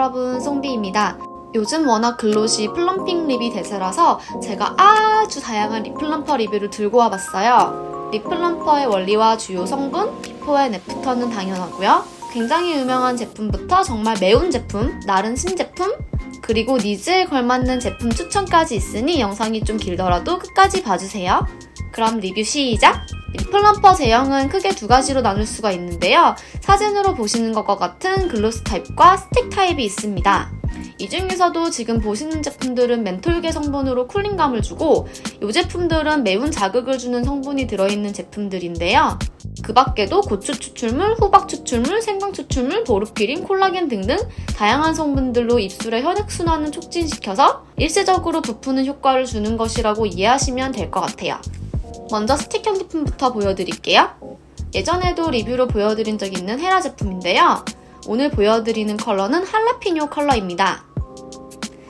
여러분, 송비입니다. 요즘 워낙 글로시 플럼핑 립이 대세라서 제가 아주 다양한 립 플럼퍼 리뷰를 들고 와봤어요. 립 플럼퍼의 원리와 주요 성분, 비포 앤 애프터는 당연하고요. 굉장히 유명한 제품부터 정말 매운 제품, 나른 신제품, 그리고 니즈에 걸맞는 제품 추천까지 있으니 영상이 좀 길더라도 끝까지 봐주세요. 그럼 리뷰 시작! 립 플럼퍼 제형은 크게 두 가지로 나눌 수가 있는데요. 사진으로 보시는 것과 같은 글로스 타입과 스틱 타입이 있습니다. 이 중에서도 지금 보시는 제품들은 멘톨계 성분으로 쿨링감을 주고 이 제품들은 매운 자극을 주는 성분이 들어있는 제품들인데요. 그 밖에도 고추 추출물, 호박 추출물, 생강 추출물, 보르피린, 콜라겐 등등 다양한 성분들로 입술의 혈액순환을 촉진시켜서 일시적으로 부푸는 효과를 주는 것이라고 이해하시면 될 것 같아요. 먼저 스틱형 제품부터 보여드릴게요. 예전에도 리뷰로 보여드린 적 있는 헤라 제품인데요. 오늘 보여드리는 컬러는 할라피뇨 컬러입니다.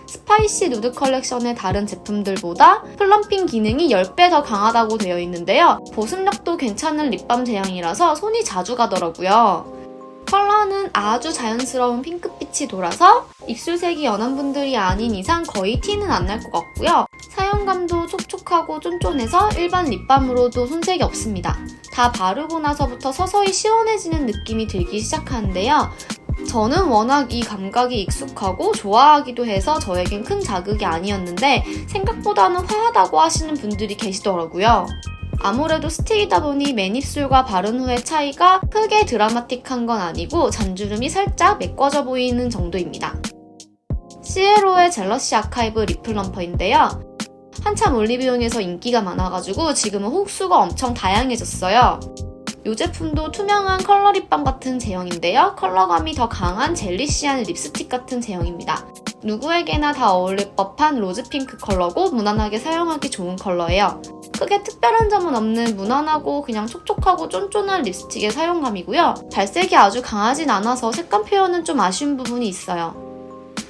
스파이시 누드 컬렉션의 다른 제품들보다 플럼핑 기능이 10배 더 강하다고 되어 있는데요. 보습력도 괜찮은 립밤 제형이라서 손이 자주 가더라고요. 컬러는 아주 자연스러운 핑크빛이 돌아서 입술색이 연한 분들이 아닌 이상 거의 티는 안 날 것 같고요. 사용감도 촉촉하고 쫀쫀해서 일반 립밤으로도 손색이 없습니다. 다 바르고 나서부터 서서히 시원해지는 느낌이 들기 시작하는데요. 저는 워낙 이 감각이 익숙하고 좋아하기도 해서 저에겐 큰 자극이 아니었는데 생각보다는 화하다고 하시는 분들이 계시더라고요. 아무래도 스틱이다 보니 맨입술과 바른 후의 차이가 크게 드라마틱한 건 아니고 잔주름이 살짝 메꿔져 보이는 정도입니다. 시에로의 젤러시 아카이브 립 플럼퍼인데요. 한참 올리브영에서 인기가 많아가지고 지금은 호수가 엄청 다양해졌어요. 이 제품도 투명한 컬러 립밤 같은 제형인데요. 컬러감이 더 강한 젤리시한 립스틱 같은 제형입니다. 누구에게나 다 어울릴 법한 로즈핑크 컬러고 무난하게 사용하기 좋은 컬러예요. 크게 특별한 점은 없는 무난하고 그냥 촉촉하고 쫀쫀한 립스틱의 사용감이고요. 발색이 아주 강하진 않아서 색감 표현은 좀 아쉬운 부분이 있어요.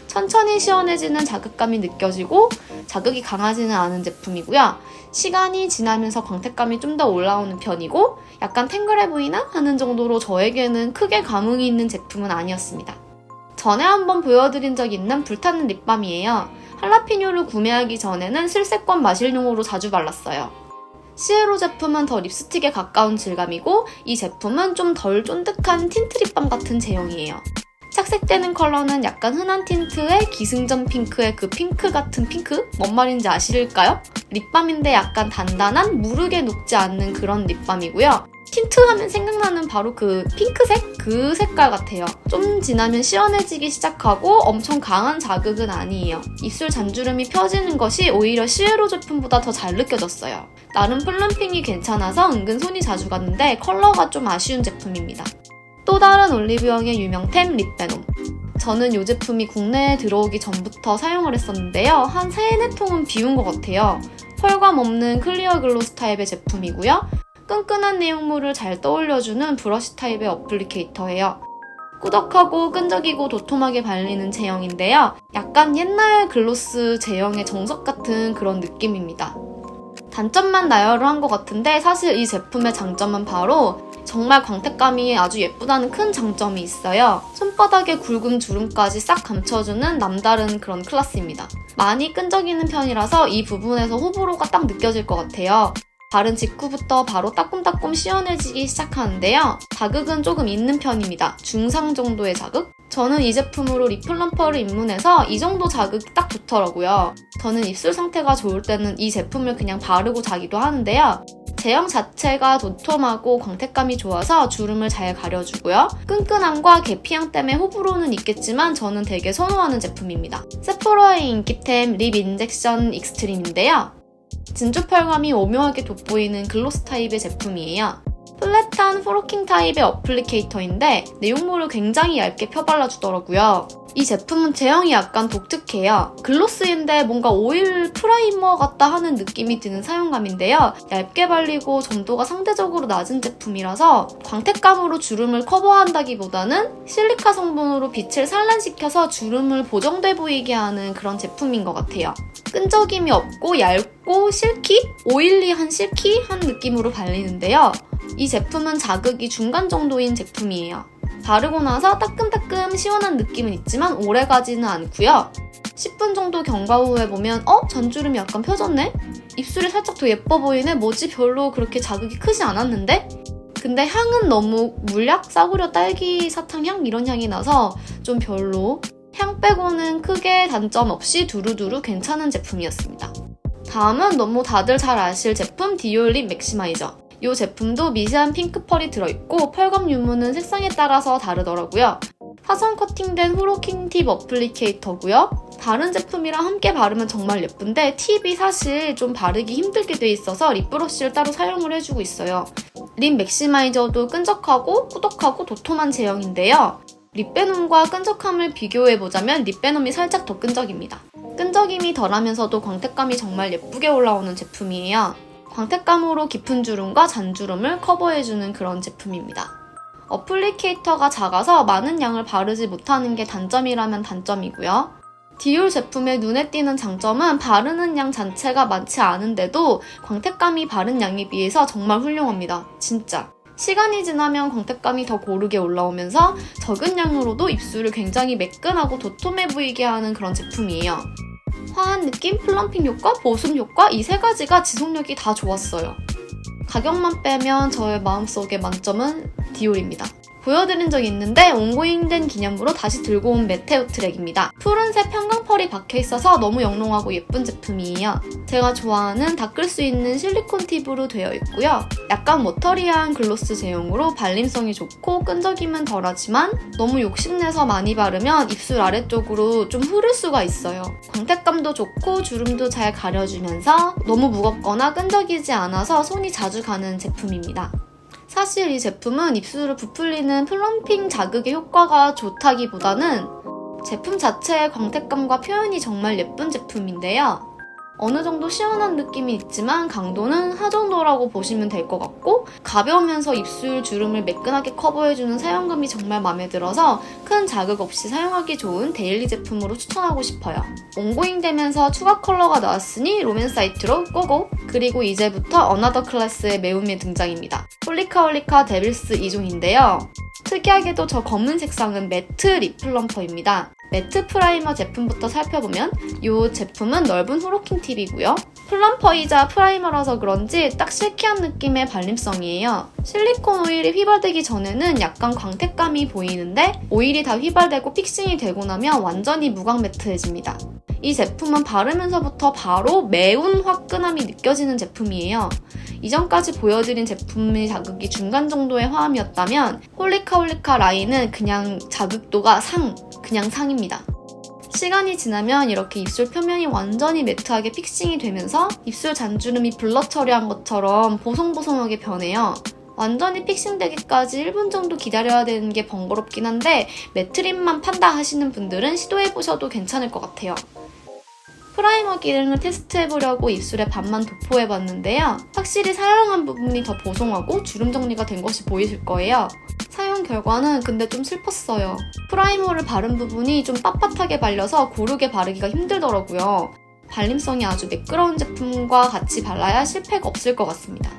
천천히 시원해지는 자극감이 느껴지고 자극이 강하지는 않은 제품이고요. 시간이 지나면서 광택감이 좀 더 올라오는 편이고 약간 탱글해 보이나 하는 정도로 저에게는 크게 감흥이 있는 제품은 아니었습니다. 전에 한번 보여드린 적 있는 불타는 립밤이에요. 할라피뇨를 구매하기 전에는 슬세권 마실용으로 자주 발랐어요. 시에로 제품은 더 립스틱에 가까운 질감이고 이 제품은 좀 덜 쫀득한 틴트 립밤 같은 제형이에요. 착색되는 컬러는 약간 흔한 틴트의 기승전 핑크의 그 핑크 같은 핑크? 뭔 말인지 아실까요? 립밤인데 약간 단단한 무르게 녹지 않는 그런 립밤이고요. 틴트 하면 생각나는 바로 그 핑크색? 그 색깔 같아요. 좀 지나면 시원해지기 시작하고 엄청 강한 자극은 아니에요. 입술 잔주름이 펴지는 것이 오히려 시에로 제품보다 더 잘 느껴졌어요. 나름 플럼핑이 괜찮아서 은근 손이 자주 갔는데 컬러가 좀 아쉬운 제품입니다. 또 다른 올리브영의 유명템 립베놈. 저는 이 제품이 국내에 들어오기 전부터 사용을 했었는데요. 한 3-4통은 비운 것 같아요. 펄감 없는 클리어 글로스 타입의 제품이고요. 끈끈한 내용물을 잘 떠올려주는 브러쉬 타입의 어플리케이터예요. 꾸덕하고 끈적이고 도톰하게 발리는 제형인데요. 약간 옛날 글로스 제형의 정석 같은 그런 느낌입니다. 단점만 나열을 한 것 같은데 사실 이 제품의 장점은 바로 정말 광택감이 아주 예쁘다는 큰 장점이 있어요. 손바닥에 굵은 주름까지 싹 감춰주는 남다른 그런 클래스입니다. 많이 끈적이는 편이라서 이 부분에서 호불호가 딱 느껴질 것 같아요. 바른 직후부터 바로 따끔따끔 시원해지기 시작하는데요. 자극은 조금 있는 편입니다. 중상 정도의 자극? 저는 이 제품으로 립 플럼퍼를 입문해서 이 정도 자극이 딱 좋더라고요. 저는 입술 상태가 좋을 때는 이 제품을 그냥 바르고 자기도 하는데요. 제형 자체가 도톰하고 광택감이 좋아서 주름을 잘 가려주고요. 끈끈함과 계피향 때문에 호불호는 있겠지만 저는 되게 선호하는 제품입니다. 세포라의 인기템 립 인젝션 익스트림인데요. 진주 펄감이 오묘하게 돋보이는 글로스 타입의 제품이에요. 플랫한 프로킹 타입의 어플리케이터인데 내용물을 굉장히 얇게 펴발라주더라고요. 이 제품은 제형이 약간 독특해요. 글로스인데 뭔가 오일 프라이머 같다 하는 느낌이 드는 사용감인데요. 얇게 발리고 점도가 상대적으로 낮은 제품이라서 광택감으로 주름을 커버한다기보다는 실리카 성분으로 빛을 산란시켜서 주름을 보정돼 보이게 하는 그런 제품인 것 같아요. 끈적임이 없고 얇고 오일리한 실키한 느낌으로 발리는데요. 이 제품은 자극이 중간 정도인 제품이에요. 바르고 나서 따끔따끔 시원한 느낌은 있지만 오래가지는 않고요. 10분 정도 경과 후에 보면 잔주름이 약간 펴졌네? 입술이 살짝 더 예뻐 보이네? 뭐지? 별로 그렇게 자극이 크지 않았는데? 근데 향은 너무 물약? 싸구려 딸기 사탕향? 이런 향이 나서 좀 별로. 향 빼고는 크게 단점 없이 두루두루 괜찮은 제품이었습니다. 다음은 너무 다들 잘 아실 제품 디올 립 맥시마이저. 이 제품도 미세한 핑크 펄이 들어있고 펄감 유무는 색상에 따라서 다르더라고요. 사선 커팅된 후로킹 팁 어플리케이터고요. 다른 제품이랑 함께 바르면 정말 예쁜데 팁이 사실 좀 바르기 힘들게 돼 있어서 립브러쉬를 따로 사용을 해주고 있어요. 립 맥시마이저도 끈적하고 꾸덕하고 도톰한 제형인데요. 립베놈과 끈적함을 비교해보자면 립베놈이 살짝 더 끈적입니다. 끈적임이 덜하면서도 광택감이 정말 예쁘게 올라오는 제품이에요. 광택감으로 깊은 주름과 잔주름을 커버해주는 그런 제품입니다. 어플리케이터가 작아서 많은 양을 바르지 못하는 게 단점이라면 단점이고요. 디올 제품의 눈에 띄는 장점은 바르는 양 자체가 많지 않은데도 광택감이 바른 양에 비해서 정말 훌륭합니다. 진짜. 시간이 지나면 광택감이 더 고르게 올라오면서 적은 양으로도 입술을 굉장히 매끈하고 도톰해 보이게 하는 그런 제품이에요. 화한 느낌, 플럼핑 효과, 보습 효과 이 세 가지가 지속력이 다 좋았어요. 가격만 빼면 저의 마음속의 만점은 디올입니다. 보여드린 적이 있는데 온고잉된 기념으로 다시 들고 온 메테오 트랙입니다. 푸른색 형광펄이 박혀있어서 너무 영롱하고 예쁜 제품이에요. 제가 좋아하는 닦을 수 있는 실리콘 팁으로 되어 있고요. 약간 워터리한 글로스 제형으로 발림성이 좋고 끈적임은 덜하지만 너무 욕심내서 많이 바르면 입술 아래쪽으로 좀 흐를 수가 있어요. 광택감도 좋고 주름도 잘 가려주면서 너무 무겁거나 끈적이지 않아서 손이 자주 가는 제품입니다. 사실 이 제품은 입술을 부풀리는 플럼핑 자극의 효과가 좋다기보다는 제품 자체의 광택감과 표현이 정말 예쁜 제품인데요. 어느 정도 시원한 느낌이 있지만 강도는 하정도라고 보시면 될 것 같고 가벼우면서 입술 주름을 매끈하게 커버해주는 사용감이 정말 마음에 들어서 큰 자극 없이 사용하기 좋은 데일리 제품으로 추천하고 싶어요. 온고잉 되면서 추가 컬러가 나왔으니 롬앤 사이트로 고고! 그리고 이제부터 어나더 클래스의 매운미 등장입니다. 홀리카홀리카 데빌스 2종인데요. 특이하게도 저 검은 색상은 매트 립 플럼퍼입니다. 매트 프라이머 제품부터 살펴보면 이 제품은 넓은 후로킹 팁이고요. 플럼퍼이자 프라이머라서 그런지 딱 실키한 느낌의 발림성이에요. 실리콘 오일이 휘발되기 전에는 약간 광택감이 보이는데 오일이 다 휘발되고 픽싱이 되고 나면 완전히 무광 매트해집니다. 이 제품은 바르면서부터 바로 매운 화끈함이 느껴지는 제품이에요. 이전까지 보여드린 제품의 자극이 중간 정도의 화함이었다면 홀리카홀리카 라인은 그냥 자극도가 그냥 상입니다. 시간이 지나면 이렇게 입술 표면이 완전히 매트하게 픽싱이 되면서 입술 잔주름이 블러 처리한 것처럼 보송보송하게 변해요. 완전히 픽싱되기까지 1분 정도 기다려야 되는 게 번거롭긴 한데 매트립만 판다 하시는 분들은 시도해보셔도 괜찮을 것 같아요. 프라이머 기능을 테스트해보려고 입술에 반만 도포해봤는데요. 확실히 사용한 부분이 더 보송하고 주름 정리가 된 것이 보이실 거예요. 사용 결과는 근데 좀 슬펐어요. 프라이머를 바른 부분이 좀 빳빳하게 발려서 고르게 바르기가 힘들더라고요. 발림성이 아주 매끄러운 제품과 같이 발라야 실패가 없을 것 같습니다.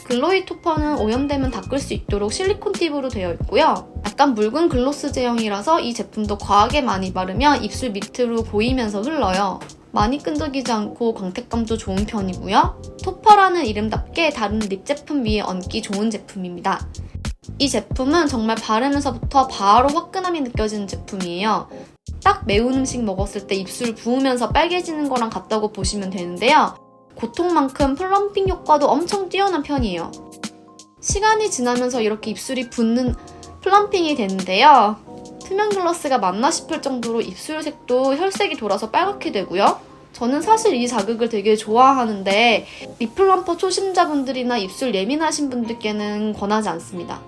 글로이 토퍼는 오염되면 닦을 수 있도록 실리콘 팁으로 되어 있고요. 약간 묽은 글로스 제형이라서 이 제품도 과하게 많이 바르면 입술 밑으로 보이면서 흘러요. 많이 끈적이지 않고 광택감도 좋은 편이고요. 토퍼라는 이름답게 다른 립 제품 위에 얹기 좋은 제품입니다. 이 제품은 정말 바르면서부터 바로 화끈함이 느껴지는 제품이에요. 딱 매운 음식 먹었을 때 입술 부으면서 빨개지는 거랑 같다고 보시면 되는데요. 고통만큼 플럼핑 효과도 엄청 뛰어난 편이에요. 시간이 지나면서 이렇게 입술이 붓는 플럼핑이 되는데요. 투명 글러스가 맞나 싶을 정도로 입술색도 혈색이 돌아서 빨갛게 되고요. 저는 사실 이 자극을 되게 좋아하는데 립 플럼퍼 초심자분들이나 입술 예민하신 분들께는 권하지 않습니다.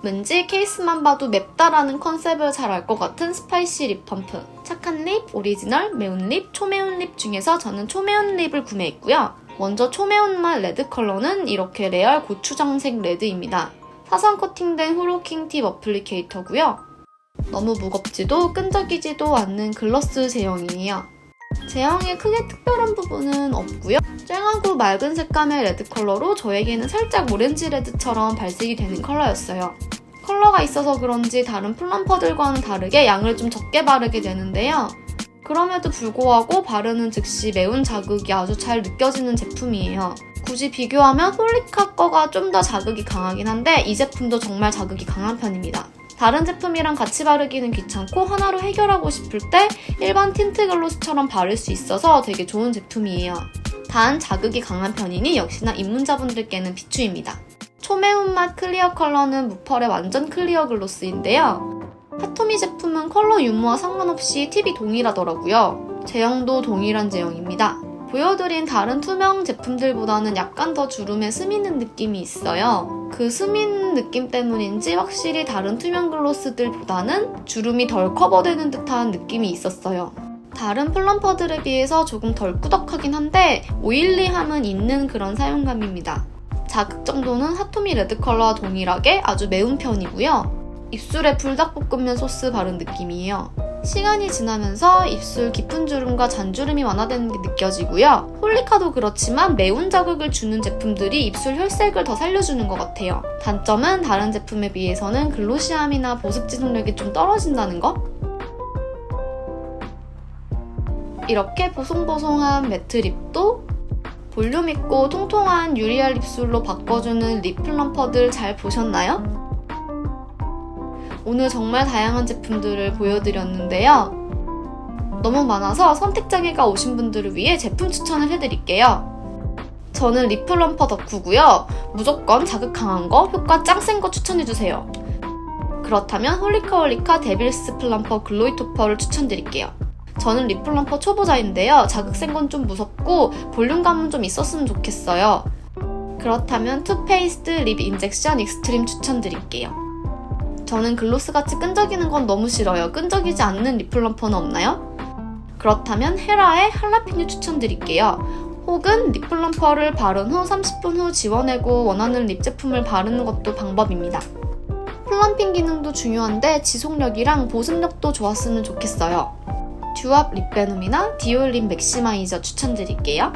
왠지 케이스만 봐도 맵다라는 컨셉을 잘 알 것 같은 스파이시 립 펌프. 착한 립, 오리지널, 매운 립, 초매운 립 중에서 저는 초매운 립을 구매했고요. 먼저 초매운맛 레드 컬러는 이렇게 레알 고추장색 레드입니다. 사선 코팅된 후로킹 팁 어플리케이터고요. 너무 무겁지도 끈적이지도 않는 글러스 제형이에요. 제형에 크게 특별한 부분은 없고요. 쨍하고 맑은 색감의 레드 컬러로 저에게는 살짝 오렌지 레드처럼 발색이 되는 컬러였어요. 컬러가 있어서 그런지 다른 플럼퍼들과는 다르게 양을 좀 적게 바르게 되는데요. 그럼에도 불구하고 바르는 즉시 매운 자극이 아주 잘 느껴지는 제품이에요. 굳이 비교하면 홀리카 거가 좀 더 자극이 강하긴 한데 이 제품도 정말 자극이 강한 편입니다. 다른 제품이랑 같이 바르기는 귀찮고 하나로 해결하고 싶을 때 일반 틴트 글로스처럼 바를 수 있어서 되게 좋은 제품이에요. 단 자극이 강한 편이니 역시나 입문자분들께는 비추입니다. 초매운맛 클리어 컬러는 무펄의 완전 클리어 글로스인데요. 핫토미 제품은 컬러 유무와 상관없이 팁이 동일하더라고요. 제형도 동일한 제형입니다. 보여드린 다른 투명 제품들보다는 약간 더 주름에 스미는 느낌이 있어요. 그 스민 느낌 때문인지 확실히 다른 투명 글로스들보다는 주름이 덜 커버되는 듯한 느낌이 있었어요. 다른 플럼퍼들에 비해서 조금 덜 꾸덕하긴 한데 오일리함은 있는 그런 사용감입니다. 자극 정도는 핫토미 레드 컬러와 동일하게 아주 매운 편이고요. 입술에 불닭볶음면 소스 바른 느낌이에요. 시간이 지나면서 입술 깊은 주름과 잔주름이 완화되는 게 느껴지고요. 홀리카도 그렇지만 매운 자극을 주는 제품들이 입술 혈색을 더 살려주는 것 같아요. 단점은 다른 제품에 비해서는 글로시함이나 보습 지속력이 좀 떨어진다는 거? 이렇게 보송보송한 매트 립도 볼륨 있고 통통한 유리알 립술로 바꿔주는 립 플럼퍼들 잘 보셨나요? 오늘 정말 다양한 제품들을 보여드렸는데요. 너무 많아서 선택장애가 오신 분들을 위해 제품 추천을 해드릴게요. 저는 립 플럼퍼 덕후고요. 무조건 자극 강한 거, 효과 짱 센 거 추천해주세요. 그렇다면 홀리카 데빌스 플럼퍼 글로이 토퍼를 추천드릴게요. 저는 립 플럼퍼 초보자인데요. 자극 센 건 좀 무섭고 볼륨감은 좀 있었으면 좋겠어요. 그렇다면 투페이스드 립 인젝션 익스트림 추천드릴게요. 저는 글로스같이 끈적이는 건 너무 싫어요. 끈적이지 않는 립 플럼퍼는 없나요? 그렇다면 헤라의 할라피뇨 추천드릴게요. 혹은 립 플럼퍼를 바른 후 30분 후 지워내고 원하는 립 제품을 바르는 것도 방법입니다. 플럼핑 기능도 중요한데 지속력이랑 보습력도 좋았으면 좋겠어요. 듀압 립베놈이나 디올 립 맥시마이저 추천드릴게요.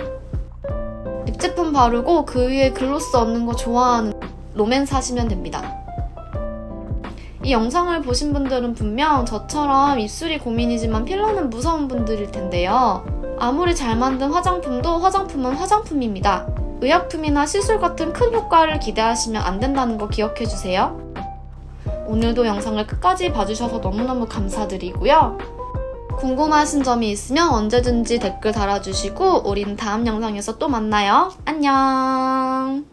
립 제품 바르고 그 위에 글로스 얹는 거 좋아하는 롬앤 사시면 됩니다. 이 영상을 보신 분들은 분명 저처럼 입술이 고민이지만 필러는 무서운 분들일 텐데요. 아무리 잘 만든 화장품도 화장품은 화장품입니다. 의약품이나 시술 같은 큰 효과를 기대하시면 안 된다는 거 기억해주세요. 오늘도 영상을 끝까지 봐주셔서 너무너무 감사드리고요. 궁금하신 점이 있으면 언제든지 댓글 달아주시고 우린 다음 영상에서 또 만나요. 안녕!